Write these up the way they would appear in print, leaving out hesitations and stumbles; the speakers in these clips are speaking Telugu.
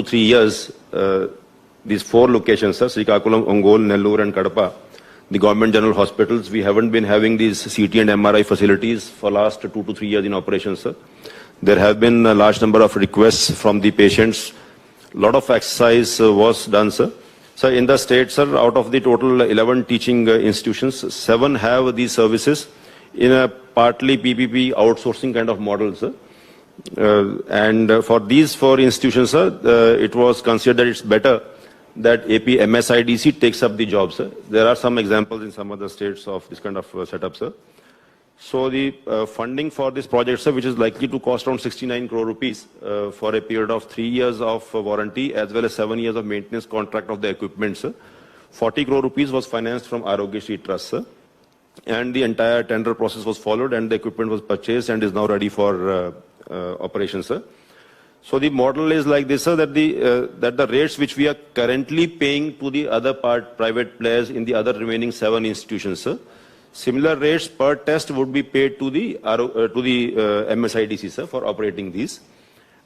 3 years, these 4 locations, sir, Srikakulam, Ongole, Nellore and Kadapa, the government general hospitals, we haven't been having these CT and MRI facilities for last 2 to 3 years in operation, sir. There have been a large number of requests from the patients. A lot of exercise was done, sir. So in the state, sir, out of the total 11 teaching institutions, 7 have these services in a partly PPP outsourcing kind of model, sir. And for these 4 institutions, sir, it was considered that it's better that AP MSIDC takes up the job, sir. There are some examples in some other states of this kind of setup, sir. So the funding for this project, sir, which is likely to cost around 69 crore rupees for a period of 3 years of warranty as well as 7 years of maintenance contract of the equipment, sir. 40 crore rupees was financed from Arogyasri Trust, sir. And the entire tender process was followed and the equipment was purchased and is now ready for operation, sir. So the model is like this, sir, that the rates which we are currently paying to the other private players in the other remaining 7 institutions, sir, similar rates per test would be paid to the MSIDC, sir, for operating these.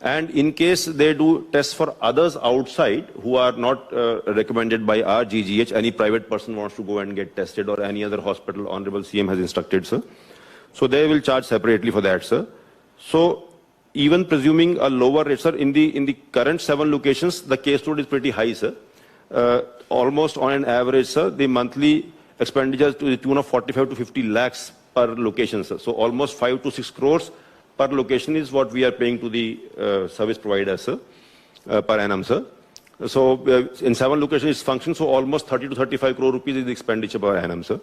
And in case they do tests for others outside who are not recommended by our GGH, any private person wants to go and get tested or any other hospital, Honorable CM has instructed, sir. So they will charge separately for that, sir. So even presuming a lower rate, sir, in the current 7 locations, the caseload is pretty high, sir. Almost on an average, sir, the monthly expenditures to the tune of 45 to 50 lakhs per location, sir. So almost 5 to 6 crores per location is what we are paying to the service provider, sir, per annum, sir. So in 7 locations it's functioning, so almost 30 to 35 crore rupees is the expenditure per annum, sir.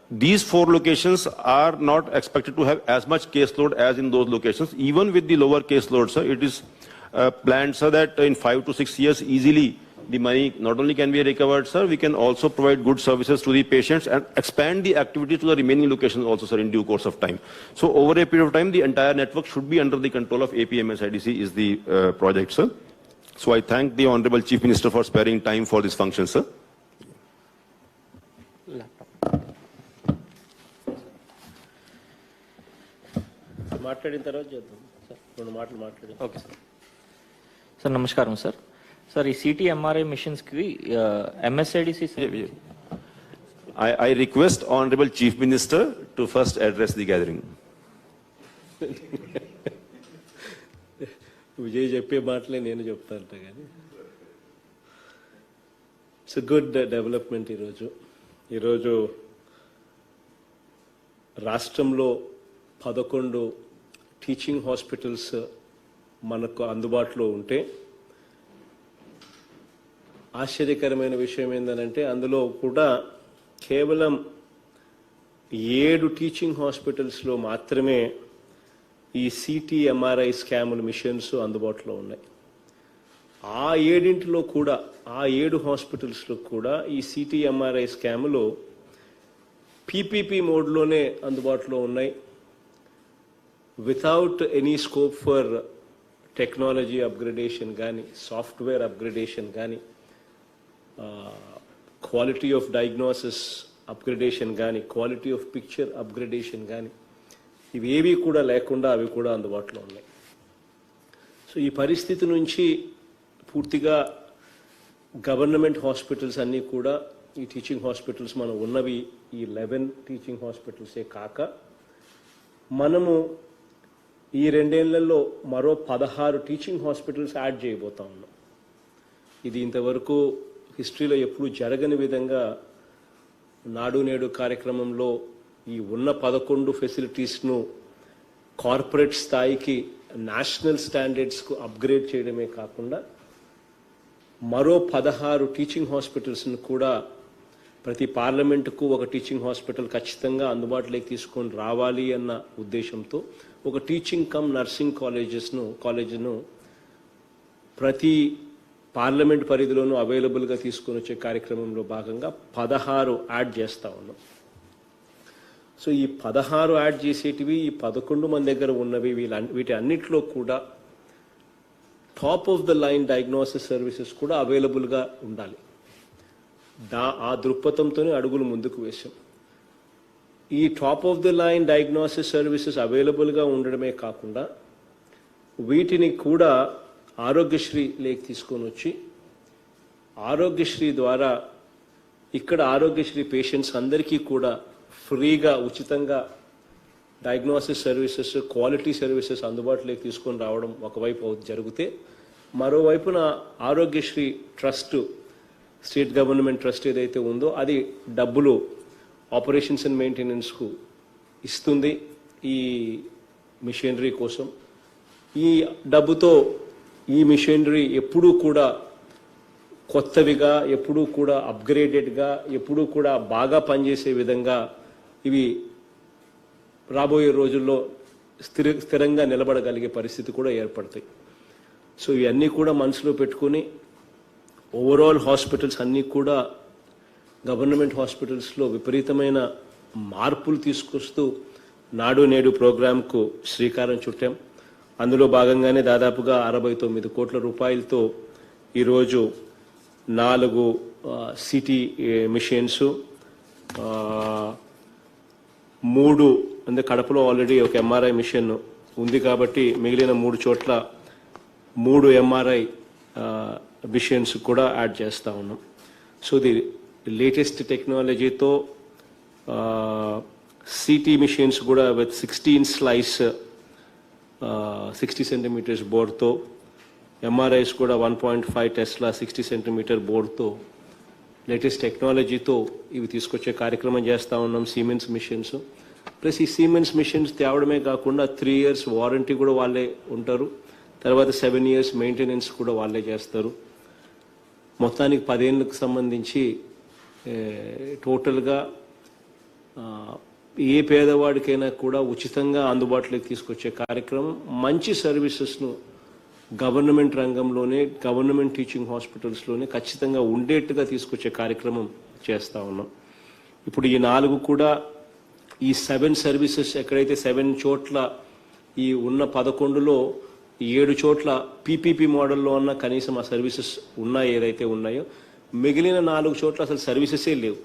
These 4 locations are not expected to have as much caseload as in those locations. Even with the lower caseload, sir, it is planned, sir, that in 5 to 6 years easily the money not only can be recovered, sir, we can also provide good services to the patients and expand the activity to the remaining locations also, sir, in due course of time. So over a period of time, the entire network should be under the control of APMSIDC is the project, sir. So I thank the Honorable Chief Minister for sparing time for this function, sir. Okay, sir. Sir, namaskaram, sir. Sir, CT MRI missions ki MSIDC. I request Honorable Chief Minister to first address the gathering. It's a good development ఈరోజు రాష్ట్రంలో 11 టీచింగ్ హాస్పిటల్స్ మనకు అందుబాటులో ఉంటే ఆశ్చర్యకరమైన విషయం ఏంటంటే అందులో కూడా కేవలం 7 టీచింగ్ హాస్పిటల్స్లో మాత్రమే ఈ సిటీ ఎంఆర్ఐ స్కాముల మిషన్స్ అందుబాటులో ఉన్నాయి. ఆ 7 కూడా ఆ 7 హాస్పిటల్స్లో కూడా ఈ సిటీ ఎంఆర్ఐ స్కాములు పీపీపీ మోడ్లోనే అందుబాటులో ఉన్నాయి. Without any scope for technology upgradation కానీ సాఫ్ట్వేర్ అప్గ్రేడేషన్ కానీ క్వాలిటీ ఆఫ్ డయాగ్నోసిస్ అప్గ్రేడేషన్ కానీ క్వాలిటీ ఆఫ్ పిక్చర్ అప్గ్రేడేషన్ కానీ ఇవేవి కూడా లేకుండా అవి కూడా అందుబాటులో ఉన్నాయి. సో ఈ పరిస్థితి నుంచి పూర్తిగా గవర్నమెంట్ హాస్పిటల్స్ అన్నీ కూడా ఈ టీచింగ్ హాస్పిటల్స్ మనం ఉన్నవి ఈ 11 టీచింగ్ హాస్పిటల్సే కాక మనము ఈ 2 ఏళ్లలో మరో 16 టీచింగ్ హాస్పిటల్స్ యాడ్ చేయబోతా ఉన్నాం. ఇది ఇంతవరకు హిస్టరీలో ఎప్పుడూ జరగని విధంగా నాడు నేడు కార్యక్రమంలో ఈ ఉన్న 11 ఫెసిలిటీస్ను కార్పొరేట్ స్థాయికి నేషనల్ స్టాండర్డ్స్కు అప్గ్రేడ్ చేయడమే కాకుండా మరో 16 టీచింగ్ హాస్పిటల్స్ను కూడా ప్రతి పార్లమెంటుకు ఒక టీచింగ్ హాస్పిటల్ ఖచ్చితంగా అందుబాటులోకి తీసుకొని రావాలి అన్న ఉద్దేశంతో ఒక టీచింగ్ కమ్ నర్సింగ్ కాలేజ్ను ప్రతి పార్లమెంట్ పరిధిలోనూ అవైలబుల్గా తీసుకొని వచ్చే కార్యక్రమంలో భాగంగా 16 యాడ్ చేస్తూ ఉన్నాం. సో ఈ 16 యాడ్ చేసేటివి ఈ 11 మన దగ్గర ఉన్నవి వీటి అన్నిట్లో కూడా top of the line diagnosis services కూడా అవైలబుల్గా ఉండాలి. ఆ దృక్పథంతోనే అడుగులు ముందుకు వేశాం. ఈ top of the line diagnosis services అవైలబుల్గా ఉండడమే కాకుండా వీటిని కూడా ఆరోగ్యశ్రీ లేక్ తీసుకొని వచ్చి ఆరోగ్యశ్రీ ద్వారా ఇక్కడ ఆరోగ్యశ్రీ పేషెంట్స్ అందరికీ కూడా ఫ్రీగా ఉచితంగా డయాగ్నోసిస్ సర్వీసెస్ క్వాలిటీ సర్వీసెస్ అందుబాటులోకి తీసుకొని రావడం ఒకవైపు జరిగితే మరోవైపున Aarogyasri trust state government trust ఏదైతే ఉందో అది డబ్బులు ఆపరేషన్స్ అండ్ మెయింటెనెన్స్కు ఇస్తుంది ఈ మిషనరీ కోసం. ఈ డబ్బుతో ఈ మిషనరీ ఎప్పుడూ కూడా కొత్తవిగా, ఎప్పుడూ కూడా అప్గ్రేడెడ్గా, ఎప్పుడూ కూడా బాగా పనిచేసే విధంగా ఇవి రాబోయే రోజుల్లో స్థిరంగా నిలబడగలిగే పరిస్థితి కూడా ఏర్పడతాయి. సో ఇవన్నీ కూడా మనసులో పెట్టుకుని ఓవరాల్ హాస్పిటల్స్ అన్నీ కూడా గవర్నమెంట్ హాస్పిటల్స్లో విపరీతమైన మార్పులు తీసుకొస్తూ నాడు నేడు ప్రోగ్రాంకు శ్రీకారం చుట్టాం. అందులో భాగంగానే దాదాపుగా 69 కోట్ల రూపాయలతో ఈరోజు 4 సిటీ మిషన్స్, 3 అంటే కడపలో ఆల్రెడీ ఒక ఎంఆర్ఐ మిషన్ ఉంది కాబట్టి మిగిలిన 3 చోట్ల 3 ఎంఆర్ఐ మిషన్స్ కూడా యాడ్ చేస్తూ ఉన్నాం. సో ది లేటెస్ట్ టెక్నాలజీతో సిటీ మిషన్స్ కూడా విత్ 16 స్లైస్ 60 సెంటీమీటర్స్ బోర్డ్తో, ఎంఆర్ఐస్ కూడా 1.5 టెస్లా 60 సెంటీమీటర్ బోర్డ్తో లేటెస్ట్ టెక్నాలజీతో ఇవి తీసుకొచ్చే కార్యక్రమం చేస్తూ ఉన్నాం. సిమెన్స్ మిషన్స్ ప్లస్ ఈ సిమెన్స్ మిషన్స్ తేవడమే కాకుండా 3 years వారంటీ కూడా వాళ్ళే ఉంటారు, తర్వాత 7 years మెయింటెనెన్స్ కూడా వాళ్ళే చేస్తారు. మొత్తానికి 10 ఏళ్ళకు సంబంధించి టోటల్గా ఏ పేదవాడికైనా కూడా ఉచితంగా అందుబాటులోకి తీసుకొచ్చే కార్యక్రమం, మంచి సర్వీసెస్ను గవర్నమెంట్ రంగంలోనే గవర్నమెంట్ టీచింగ్ హాస్పిటల్స్లోనే ఖచ్చితంగా ఉండేట్టుగా తీసుకొచ్చే కార్యక్రమం చేస్తూ ఉన్నాం. ఇప్పుడు ఈ 4 కూడా ఈ 7 సర్వీసెస్ ఎక్కడైతే 7 చోట్ల ఈ ఉన్న 11లో 7 చోట్ల పీపీపీ మోడల్లో ఉన్న కనీసం ఆ సర్వీసెస్ ఉన్నాయి ఏదైతే ఉన్నాయో, మిగిలిన 4 చోట్ల అసలు సర్వీసెసే లేవు.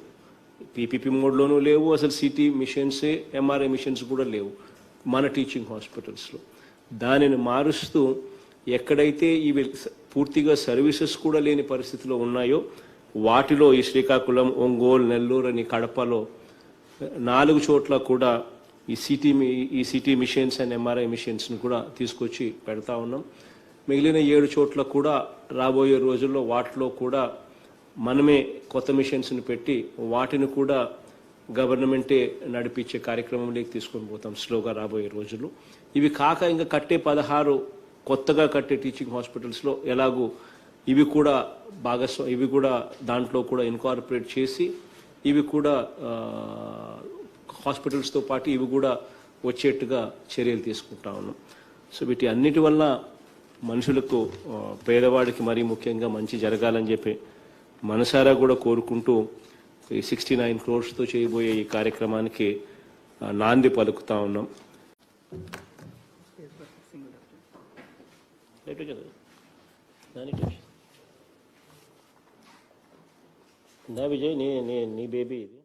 పీపీపీ మోడ్లోనూ లేవు, అసలు సిటీ మిషన్సే ఎంఆర్ఐ మిషన్స్ కూడా లేవు మన టీచింగ్ హాస్పిటల్స్లో. దానిని మారుస్తూ ఎక్కడైతే ఇవి పూర్తిగా సర్వీసెస్ కూడా లేని పరిస్థితిలో ఉన్నాయో వాటిలో ఈ శ్రీకాకుళం, ఒంగోలు, నెల్లూరు అని కడపలో 4 చోట్ల కూడా ఈ సిటీ మిషన్స్ అండ్ ఎంఆర్ఐ మిషన్స్ని కూడా తీసుకొచ్చి పెడతా ఉన్నాం. మిగిలిన 7 చోట్ల కూడా రాబోయే రోజుల్లో వాటిలో కూడా మనమే కొత్త మిషన్స్ని పెట్టి వాటిని కూడా గవర్నమెంటే నడిపించే కార్యక్రమంలోకి తీసుకొని పోతాం స్లోగా రాబోయే రోజుల్లో. ఇవి కాక ఇంకా కట్టే 16 కొత్తగా కట్టే టీచింగ్ హాస్పిటల్స్లో ఎలాగూ ఇవి కూడా ఇవి కూడా దాంట్లో కూడా ఇన్కార్పొరేట్ చేసి ఇవి కూడా హాస్పిటల్స్తో పాటు ఇవి కూడా వచ్చేట్టుగా చర్యలు తీసుకుంటా ఉన్నాం. సో వీటి అన్నిటి వల్ల మనుషులకు, పేదవాడికి మరీ ముఖ్యంగా మంచి జరగాలని చెప్పి మనసారా కూడా కోరుకుంటూ ఈ 69 crores చేయబోయే ఈ కార్యక్రమానికి నాంది పలుకుతా ఉన్నాం. విజయ్ నీ బేబీ ఇది.